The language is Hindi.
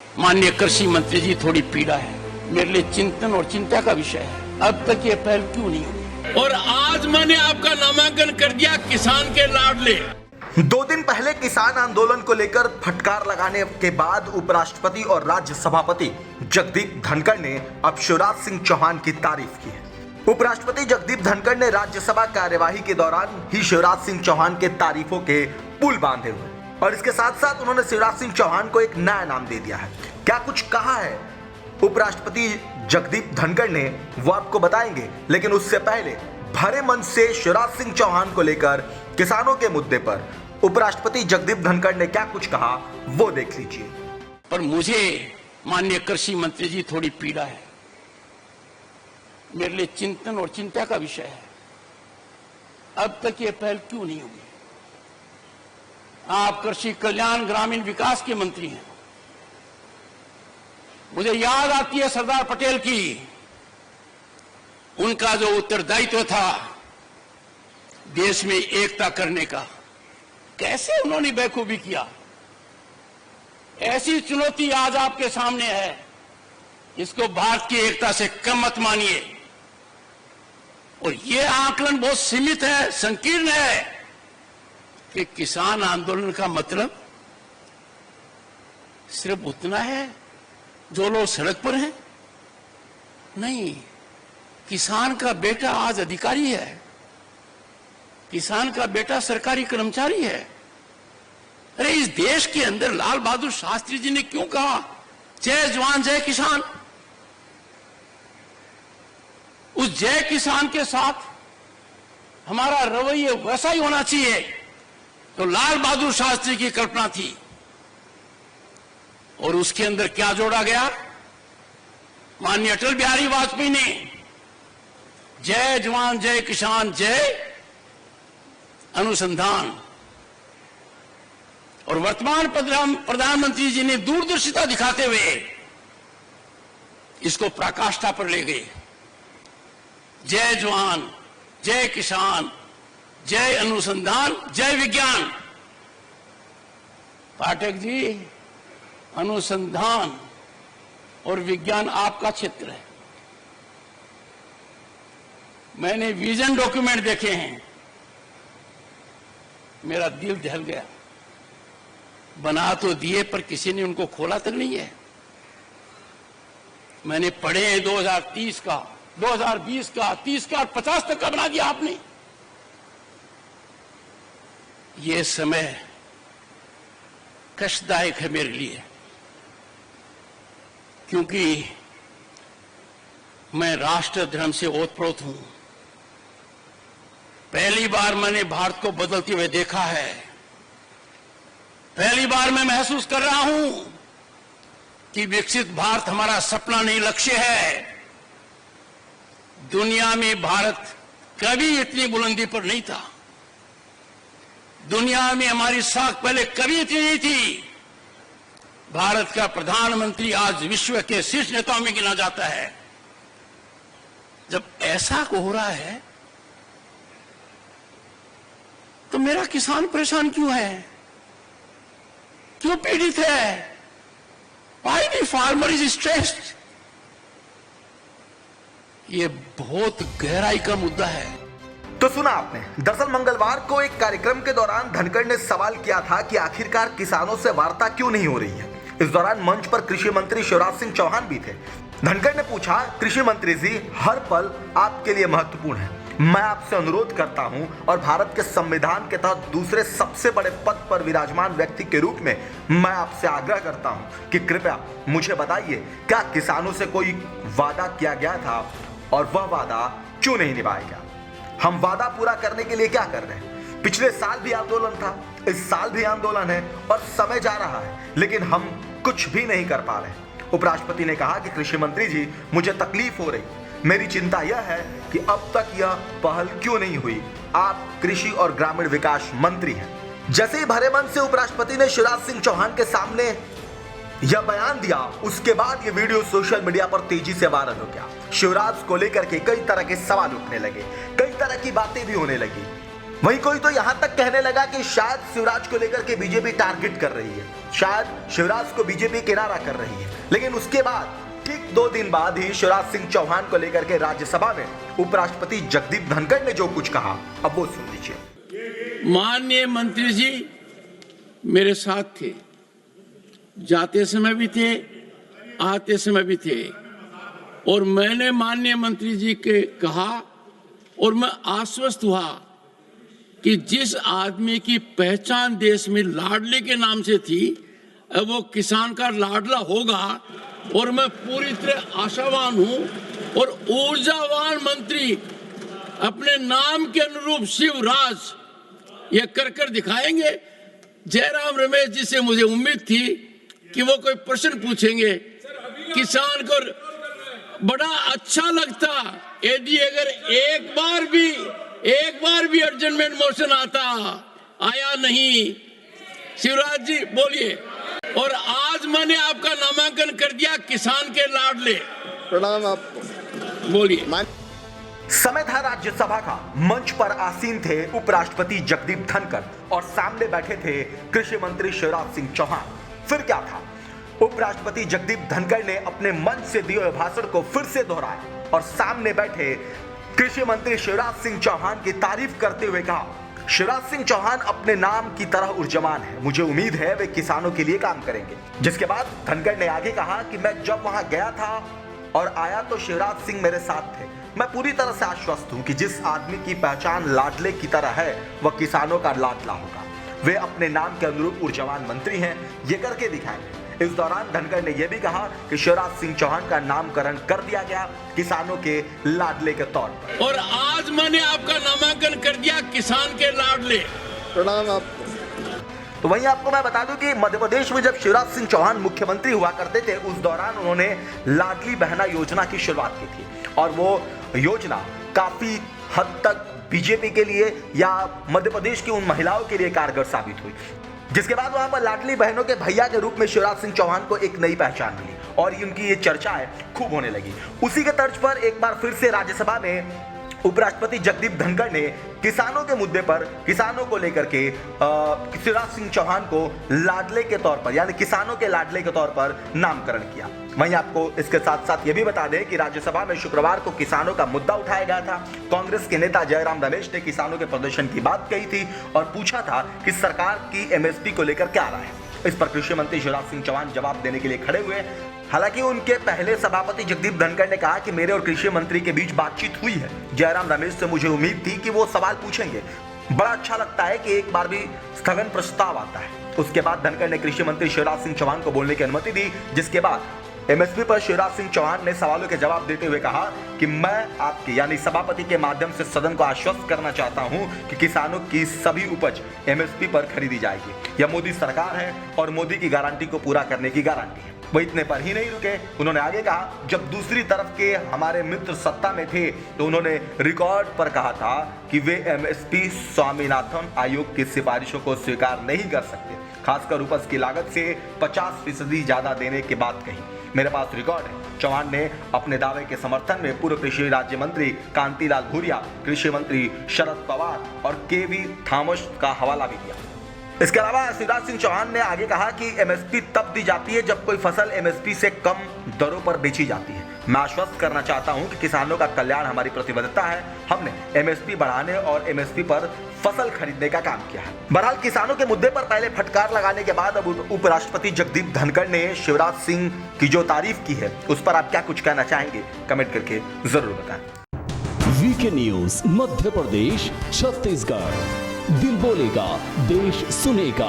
माननीय कृषि मंत्री जी, थोड़ी पीड़ा है, मेरे लिए चिंतन और चिंता का विषय है। अब तक ये पहल क्यों नहीं हुई? और आज मैंने आपका नामांकन कर दिया किसान के लाडले। 2 दिन पहले किसान आंदोलन को लेकर फटकार लगाने के बाद उपराष्ट्रपति और राज्य सभापति जगदीप धनखड़ ने अब शिवराज सिंह चौहान की तारीफ की है। उपराष्ट्रपति जगदीप धनखड़ ने राज्यसभा कार्यवाही के दौरान ही शिवराज सिंह चौहान के तारीफों के पुल बांधे हुए और इसके साथ साथ उन्होंने शिवराज सिंह चौहान को एक नया नाम दे दिया है। क्या कुछ कहा है उपराष्ट्रपति जगदीप धनखड़ ने, वो आपको बताएंगे, लेकिन उससे पहले भरे मन से शिवराज सिंह चौहान को लेकर किसानों के मुद्दे पर उपराष्ट्रपति जगदीप धनखड़ ने क्या कुछ कहा वो देख लीजिए। पर मुझे माननीय कृषि मंत्री जी, थोड़ी पीड़ा है, मेरे लिए चिंतन और चिंता का विषय है। अब तक ये पहल क्यों नहीं हुई? आप कृषि कल्याण ग्रामीण विकास के मंत्री हैं। मुझे याद आती है सरदार पटेल की, उनका जो उत्तरदायित्व था देश में एकता करने का, कैसे उन्होंने बेखूबी किया। ऐसी चुनौती आज आपके सामने है, इसको भारत की एकता से कम मत मानिए। और यह आकलन बहुत सीमित है, संकीर्ण है कि किसान आंदोलन का मतलब सिर्फ उतना है जो लोग सड़क पर हैं। नहीं, किसान का बेटा आज अधिकारी है, किसान का बेटा सरकारी कर्मचारी है। अरे इस देश के अंदर लाल बहादुर शास्त्री जी ने क्यों कहा जय जवान जय किसान? उस जय किसान के साथ हमारा रवैया वैसा ही होना चाहिए तो लाल बहादुर शास्त्री की कल्पना थी। और उसके अंदर क्या जोड़ा गया? माननीय अटल बिहारी वाजपेयी ने जय जवान जय किसान जय अनुसंधान, और वर्तमान प्रधानमंत्री जी ने दूरदर्शिता दिखाते हुए इसको पराकाष्ठा पर ले गए। जय जवान जय किसान जय अनुसंधान जय विज्ञान। पाठक जी, अनुसंधान और विज्ञान आपका क्षेत्र है। मैंने विजन डॉक्यूमेंट देखे हैं, मेरा दिल दहल गया। बना तो दिए पर किसी ने उनको खोला तक नहीं है। मैंने पढ़े हैं 2030 का, 2020 का, 30 का, 50 तक का बना दिया आपने। ये समय कष्टदायक है मेरे लिए, क्योंकि मैं राष्ट्र धर्म से ओतप्रोत हूं। पहली बार मैंने भारत को बदलते हुए देखा है। पहली बार मैं महसूस कर रहा हूं कि विकसित भारत हमारा सपना नहीं, लक्ष्य है। दुनिया में भारत कभी इतनी बुलंदी पर नहीं था। दुनिया में हमारी साख पहले कभी इतनी नहीं थी। भारत का प्रधानमंत्री आज विश्व के शीर्ष नेताओं में गिना जाता है। जब ऐसा हो रहा है तो मेरा किसान परेशान क्यों है, क्यों पीड़ित है? Why the farmer is stressed? ये बहुत गहराई का मुद्दा है। तो सुना आपने, दरअसल मंगलवार को एक कार्यक्रम के दौरान धनखड़ ने सवाल किया था कि आखिरकार किसानों से वार्ता क्यों नहीं हो रही है। इस दौरान मंच पर कृषि मंत्री शिवराज सिंह चौहान भी थे। धनखड़ ने पूछा, कृषि मंत्री जी, हर पल आपके लिए महत्वपूर्ण है। मैं आपसे अनुरोध करता हूं और भारत के संविधान के तहत दूसरे सबसे बड़े पद पर विराजमान व्यक्ति के रूप में मैं आपसे आग्रह करता हूं कि कृपया मुझे बताइए, क्या किसानों से कोई वादा किया गया था और वह वादा क्यों नहीं निभाया गया? हम वादा पूरा करने के लिए क्या कर रहे हैं? पिछले साल भी आंदोलन था, इस साल भी आंदोलन है और समय जा रहा है, लेकिन हम कुछ भी नहीं कर पा रहे। उपराष्ट्रपति ने कहा कि कृषि मंत्री जी, मुझे तकलीफ हो रही, मेरी चिंता यह है कि अब तक यह पहल क्यों नहीं हुई। आप कृषि और ग्रामीण विकास मंत्री हैं। जैसे ही भरे मन से उपराष्ट्रपति ने शिवराज सिंह चौहान के सामने यह बयान दिया, उसके बाद यह वीडियो सोशल मीडिया पर तेजी से वायरल हो गया। शिवराज को लेकर के कई तरह के सवाल उठने लगे, कई तरह की बातें भी होने लगी। वहीं कोई तो यहां तक कहने लगा कि शायद शिवराज को लेकर के बीजेपी टारगेट कर रही है, शायद शिवराज को बीजेपी किनारा कर रही है। लेकिन उसके बाद ठीक 2 दिन बाद ही शिवराज सिंह चौहान को लेकर के राज्यसभा में उपराष्ट्रपति जगदीप धनखड़ ने जो कुछ कहा, अब वो सुन लीजिए। माननीय मंत्री जी मेरे साथ थे, जाते समय भी थे, आते समय भी थे, और मैंने माननीय मंत्री जी के कहा और मैं आश्वस्त हुआ कि जिस आदमी की पहचान देश में लाडले के नाम से थी, अब वो किसान का लाडला होगा, और मैं पूरी तरह आशावान हूं। और ऊर्जावान मंत्री अपने नाम के अनुरूप शिवराज ये कर दिखाएंगे। जयराम रमेश जी से मुझे उम्मीद थी कि वो कोई प्रश्न पूछेंगे, किसान को बड़ा अच्छा लगता यदि अगर एक बार भी अर्जेंटमेंट मोशन आता, आया नहीं। शिवराज जी बोलिए। और आज मैंने आपका नामांकन कर दिया किसान के लाडले। प्रणाम आपको। बोलिए। समय था राज्यसभा का, मंच पर आसीन थे उपराष्ट्रपति जगदीप धनखड़ और सामने बैठे थे कृषि मंत्री शिवराज सिंह चौहान। फिर क्या था, उपराष्ट्रपति जगदीप धनखड़ ने अपने मंच से दिए हुए भाषण को फिर से दोहराया और सामने बैठे कृषि मंत्री शिवराज सिंह चौहान की तारीफ करते हुए कहा, शिवराज सिंह चौहान अपने नाम की तरह ऊर्जावान है, मुझे उम्मीद है वे किसानों के लिए काम करेंगे। जिसके बाद धनखड़ ने आगे कहा कि मैं जब वहां गया था और आया तो शिवराज सिंह मेरे साथ थे। मैं पूरी तरह से आश्वस्त हूं कि जिस आदमी की पहचान लाडले की तरह है वह किसानों का लाडला होगा। वे अपने नाम के अनुरूप ऊर्जावान मंत्री हैं, ये करके दिखाएंगे। इस दौरान धनखड़ ने यह भी कहा कि शिवराज सिंह चौहान का नामकरण कर दिया गया किसानों के लाडले के तौर पर। और आज मैंने आपका नामांकन कर दिया किसान के लाडले। प्रणाम आपको। तो वहीं आपको मैं बता दूं कि मध्य प्रदेश में जब शिवराज सिंह चौहान मुख्यमंत्री हुआ करते थे, उस दौरान उन्होंने लाडली बहना योजना की शुरुआत की थी और वो योजना काफी हद तक बीजेपी के लिए या मध्य प्रदेश की उन महिलाओं के लिए कारगर साबित हुई। जिसके बाद वहां पर लाडली बहनों के भैया के रूप में शिवराज सिंह चौहान को एक नई पहचान मिली और इनकी ये चर्चाएं खूब होने लगी। उसी के तर्ज पर एक बार फिर से राज्यसभा में उपराष्ट्रपति जगदीप धनखड़ ने किसानों के मुद्दे पर, किसानों को लेकर के शिवराज सिंह चौहान को लाडले के तौर पर यानी किसानों के लाडले के तौर पर नामकरण किया। वहीं आपको इसके साथ साथ ये भी बता दें कि राज्यसभा में शुक्रवार को किसानों का मुद्दा उठाया गया था। कांग्रेस के नेता जयराम रमेश ने किसानों के प्रदर्शन की बात कही थी और पूछा था कि सरकार की एमएसपी को लेकर क्या राय है। इस पर कृषि मंत्री शिवराज सिंह चौहान जवाब देने के लिए खड़े हुए। हालांकि उनके पहले सभापति जगदीप धनखड़ ने कहा कि मेरे और कृषि मंत्री के बीच बातचीत हुई है। जयराम रमेश से मुझे उम्मीद थी कि वो सवाल पूछेंगे। बड़ा अच्छा लगता है कि एक बार भी स्थगन प्रस्ताव आता है। उसके बाद धनखड़ ने कृषि मंत्री शिवराज सिंह चौहान को बोलने की अनुमति दी, जिसके बाद एमएसपी पर शिवराज सिंह चौहान ने सवालों के जवाब देते हुए कहा कि मैं आपके यानी सभापति के माध्यम से सदन को आश्वस्त करना चाहता हूं कि किसानों की सभी उपज एमएसपी पर खरीदी जाएगी। यह मोदी सरकार है और मोदी की गारंटी को पूरा करने की गारंटी है। वो इतने पर ही नहीं रुके, उन्होंने आगे कहा, जब दूसरी तरफ के हमारे मित्र सत्ता में थे तो उन्होंने रिकॉर्ड पर कहा था कि वे एमएसपी स्वामीनाथन आयोग की सिफारिशों को स्वीकार नहीं कर सकते, खासकर उपज की लागत से 50% ज्यादा देने की बात कही। मेरे पास रिकॉर्ड है। चौहान ने अपने दावे के समर्थन में पूर्व कृषि राज्य मंत्री कांतिलाल भूरिया, कृषि मंत्री शरद पवार और केवी थॉमस का हवाला भी दिया। इसके अलावा शिवराज सिंह चौहान ने आगे कहा कि एमएसपी तब दी जाती है जब कोई फसल एमएसपी से कम दरों पर बेची जाती है। मैं आश्वस्त करना चाहता हूं कि किसानों का कल्याण हमारी प्रतिबद्धता है। हमने एमएसपी बढ़ाने और एमएसपी पर फसल खरीदने का काम किया है। बहरहाल किसानों के मुद्दे पर पहले फटकार लगाने के बाद अब उपराष्ट्रपति जगदीप धनखड़ ने शिवराज सिंह की जो तारीफ की है उस पर आप क्या कुछ कहना चाहेंगे, कमेंट करके जरूर बताएं। वीके न्यूज मध्य प्रदेश छत्तीसगढ़, दिल बोलेगा देश सुनेगा।